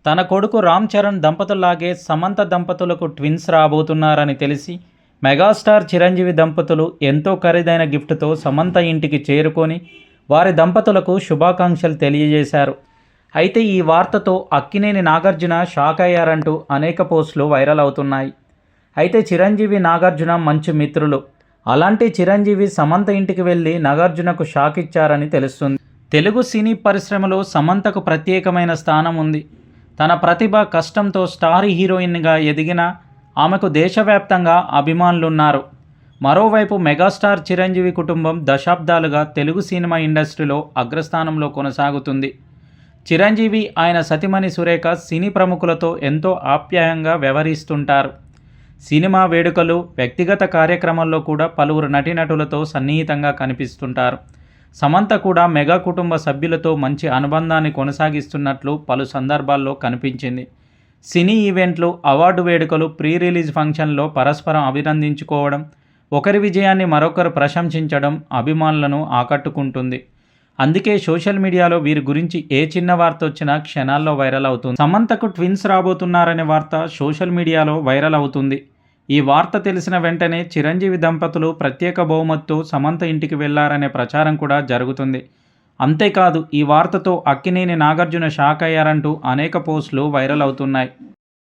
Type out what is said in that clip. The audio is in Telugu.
తన కొడుకు రామ్ చరణ్ దంపతుల్లాగే సమంత దంపతులకు ట్విన్స్ రాబోతున్నారని తెలిసి మెగాస్టార్ చిరంజీవి దంపతులు ఎంతో ఖరీదైన గిఫ్ట్తో సమంత ఇంటికి చేరుకొని వారి దంపతులకు శుభాకాంక్షలు తెలియజేశారు. అయితే ఈ వార్తతో అక్కినేని నాగార్జున షాక్ అయ్యారంటూ అనేక పోస్టులు వైరల్ అవుతున్నాయి. అయితే చిరంజీవి నాగార్జున మంచి మిత్రులు. అలాంటి చిరంజీవి సమంత ఇంటికి వెళ్ళి నాగార్జునకు షాక్ ఇచ్చారని తెలుస్తుంది. తెలుగు సినీ పరిశ్రమలో సమంతకు ప్రత్యేకమైన స్థానం ఉంది. తన ప్రతిభ, కష్టంతో స్టార్ హీరోయిన్గా ఎదిగిన ఆమెకు దేశవ్యాప్తంగా అభిమానులున్నారు. మరోవైపు మెగాస్టార్ చిరంజీవి కుటుంబం దశాబ్దాలుగా తెలుగు సినిమా ఇండస్ట్రీలో అగ్రస్థానంలో కొనసాగుతుంది. చిరంజీవి, ఆయన సతీమణి సురేఖ సినీ ప్రముఖులతో ఎంతో ఆప్యాయంగా వ్యవహరిస్తుంటారు. సినిమా వేడుకలు, వ్యక్తిగత కార్యక్రమాల్లో కూడా పలువురు నటీనటులతో సన్నిహితంగా కనిపిస్తుంటారు. సమంత కూడా మెగా కుటుంబ సభ్యులతో మంచి అనుబంధాన్ని కొనసాగిస్తున్నట్లు పలు సందర్భాల్లో కనిపించింది. సినీ ఈవెంట్లు, అవార్డు వేడుకలు, ప్రీ రిలీజ్ ఫంక్షన్లో పరస్పరం అభినందించుకోవడం, ఒకరి విజయాన్ని మరొకరు ప్రశంసించడం అభిమానులను ఆకట్టుకుంటుంది. అందుకే సోషల్ మీడియాలో వీరి గురించి ఏ చిన్న వార్త వచ్చినా క్షణాల్లో వైరల్ అవుతుంది. సమంతకు ట్విన్స్ రాబోతున్నారనే వార్త సోషల్ మీడియాలో వైరల్ అవుతుంది. ఈ వార్త తెలిసిన వెంటనే చిరంజీవి దంపతులు ప్రత్యేక బహుమతితో సమంత ఇంటికి వెళ్లారనే ప్రచారం కూడా జరుగుతుంది. అంతేకాదు, ఈ వార్తతో అక్కినేని నాగార్జున షాక్ అయ్యారంటూ అనేక పోస్టులు వైరల్ అవుతున్నాయి.